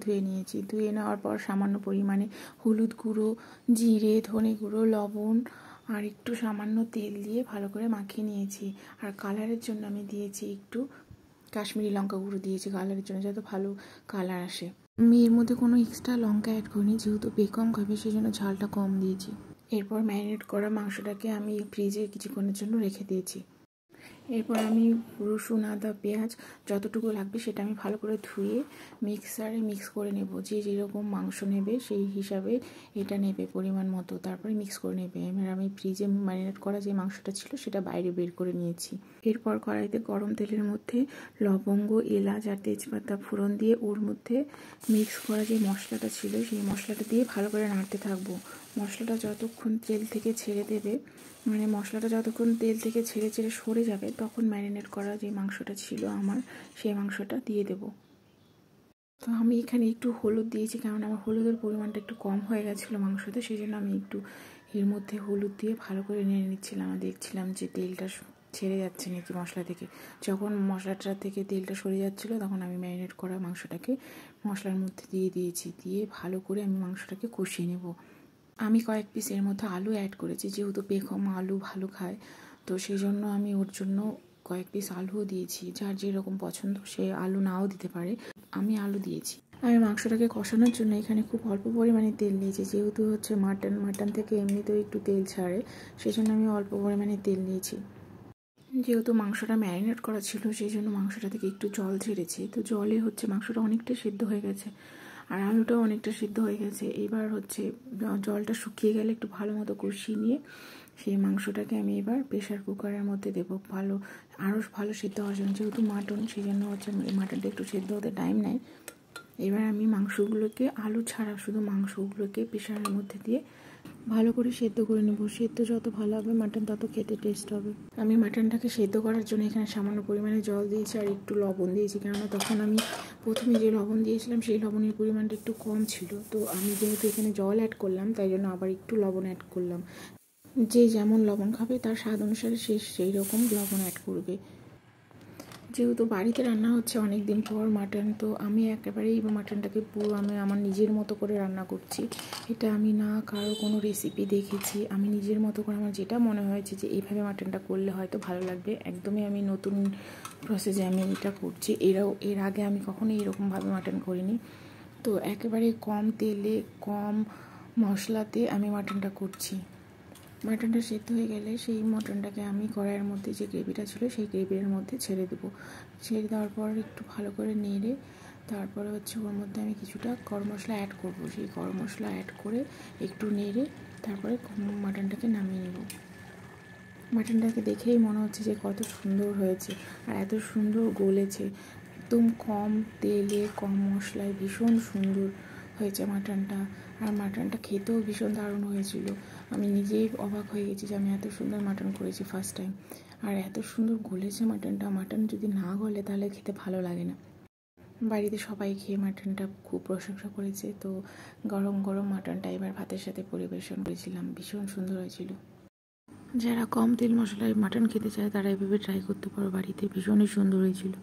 ধুয়ে নিয়েছি। ধুয়ে নেওয়ার পর সামান্য পরিমাণে হলুদ গুঁড়ো, জিরে, ধনে গুঁড়ো, লবণ আর একটু সামান্য তেল দিয়ে ভালো করে মাখিয়ে নিয়েছি। আর কালারের জন্য আমি দিয়েছি একটু কাশ্মীরি লঙ্কা গুঁড়ো দিয়েছি কালারের জন্য, যাতে ভালো কালার আসে। আমি এর মধ্যে কোনো এক্সট্রা লঙ্কা অ্যাড করিনি, যেহেতু বেকম খাবে সেই জন্য ঝালটা কম দিয়েছি। এরপর ম্যারিনেট করা মাংসটাকে আমি ফ্রিজে কিছুক্ষণের জন্য রেখে দিয়েছি। এরপর আমি রসুন, আদা, পেঁয়াজ যতটুকু লাগবে সেটা আমি ভালো করে ধুয়ে মিক্সারে মিক্স করে নেব। যে যেরকম মাংস নেবে সেই হিসাবে এটা নেবে পরিমাণ মতো, তারপরে মিক্স করে নেবে। এবার আমি ফ্রিজে ম্যারিনেট করা যে মাংসটা ছিল সেটা বাইরে বের করে নিয়েছি। এরপর কড়াইতে গরম তেলের মধ্যে লবঙ্গ, এলাচ আর তেজপাতা ফোড়ন দিয়ে ওর মধ্যে মিক্স করা যে মশলাটা ছিল সেই মশলাটা দিয়ে ভালো করে নাড়তে থাকবো। মশলাটা যতক্ষণ তেল থেকে ছেড়ে দেবে, মানে মশলাটা যতক্ষণ তেল থেকে ছেড়ে ছেড়ে সরে যাবে, তখন ম্যারিনেট করা যে মাংসটা ছিল আমার, সেই মাংসটা দিয়ে দেব। তো আমি এখানে একটু হলুদ দিয়েছি, কারণ আমার হলুদের পরিমাণটা একটু কম হয়ে গেছিলো মাংসতে, সেই জন্য আমি একটু এর মধ্যে হলুদ দিয়ে ভালো করে নেড়ে নিচ্ছিলাম। আর দেখছিলাম যে তেলটা ছেড়ে যাচ্ছে নাকি মশলা থেকে। যখন মশলাটা থেকে তেলটা সরে যাচ্ছিলো তখন আমি ম্যারিনেট করা মাংসটাকে মশলার মধ্যে দিয়ে দিয়েছি। দিয়ে ভালো করে আমি মাংসটাকে কষিয়ে নেব। আমি কয়েক পিস এর মধ্যে আলু অ্যাড করেছি, যেহেতু বেগম আলু ভালো খায়, তো সেই জন্য আমি ওর জন্য কয়েক পিস আলুও দিয়েছি। যার যেরকম পছন্দ সে আলু নাও দিতে পারে, আমি আলু দিয়েছি। আমি মাংসটাকে কষানোর জন্য এখানে খুব অল্প পরিমাণে তেল নিয়েছি, যেহেতু হচ্ছে মাটন থেকে এমনিতেও একটু তেল ছাড়ে, সেই জন্য আমি অল্প পরিমাণে তেল নিয়েছি। যেহেতু মাংসটা ম্যারিনেট করা ছিল সেই জন্য মাংসটা থেকে একটু জল ছেড়েছি, তো জলে হচ্ছে মাংসটা অনেকটা সিদ্ধ হয়ে গেছে আর আলুটাও অনেকটা সিদ্ধ হয়ে গেছে। এবার হচ্ছে জলটা শুকিয়ে গেলে একটু ভালো মতো কষিয়ে নিয়ে সেই মাংসটাকে আমি এবার প্রেশার কুকারের মধ্যে দেবো, আরও ভালো সিদ্ধ হওয়ার জন্য। যেহেতু মাটন, সেই জন্য হচ্ছে মাটনটা একটু সিদ্ধ হতে টাইম নেয়। এবার আমি মাংসগুলোকে, আলু ছাড়া শুধু মাংসগুলোকে প্রেশারের মধ্যে দিয়ে ভালো করে সেদ্ধ করে নেব। সেদ্ধ যত ভালো হবে মাটন তত খেতে টেস্ট হবে। আমি মাটনটাকে সেদ্ধ করার জন্য এখানে সামান্য পরিমাণে জল দিয়েছি আর একটু লবণ দিয়েছি, কেননা তখন আমি প্রথমে যে লবণ দিয়েছিলাম সেই লবণের পরিমাণটা একটু কম ছিল। তো আমি যেহেতু এখানে জল অ্যাড করলাম তাই জন্য আবার একটু লবণ অ্যাড করলাম। যে যেমন লবণ খাবে তার স্বাদ অনুসারে সে সেই রকম লবণ অ্যাড করবে। যেহেতু বাড়িতে রান্না হচ্ছে অনেক দিন পর মাটন, তো আমি একেবারেই মাটনটাকে পুরো আমি আমার নিজের মতো করে রান্না করছি। এটা আমি না কারো কোনো রেসিপি দেখেছি, আমি নিজের মতো করে আমার যেটা মনে হয়েছে যে এইভাবে মাটনটা করলে হয়তো ভালো লাগবে, একদমই আমি নতুন প্রসেসে আমি এটা করছি। এর আগে আমি কখনোই এরকমভাবে মাটন করিনি। তো একেবারে কম তেলে কম মশলাতে আমি মাটনটা করছি। মাটনটা সেদ্ধ হয়ে গেলে সেই মটনটাকে আমি কড়াইয়ের মধ্যে যে গ্রেভিটা ছিল সেই গ্রেভির মধ্যে ছেড়ে দেবো। ছেড়ে দেওয়ার পর একটু ভালো করে নেড়ে তারপরে হচ্ছে ওর মধ্যে আমি কিছুটা গরম মশলা অ্যাড করব। সেই গরম মশলা অ্যাড করে একটু নেড়ে তারপরে মাটনটাকে নামিয়ে নেব। মাটনটাকে দেখেই মনে হচ্ছে যে কত সুন্দর হয়েছে আর এত সুন্দর গলেছে। একদম কম তেলে কম মশলায় ভীষণ সুন্দর হয়েছে মাটনটা। আর মাটনটা খেতেও ভীষণ দারুণ হয়েছিল। আমি নিজেই অবাক হয়ে গেছি যে আমি এত সুন্দর মাটন করেছি ফার্স্ট টাইম। আর এত সুন্দর গলেছে মাটনটা। মাটন যদি না গলে তাহলে খেতে ভালো লাগে না। বাড়িতে সবাই খেয়ে মাটনটা খুব প্রশংসা করেছে। তো গরম গরম মাটনটা এবার ভাতের সাথে পরিবেশন করেছিলাম, ভীষণ সুন্দর হয়েছিল। যারা কম তেল মশলায় মাটন খেতে চায় তারা এভাবে ট্রাই করতে পারো বাড়িতে, ভীষণই সুন্দর হয়েছিল।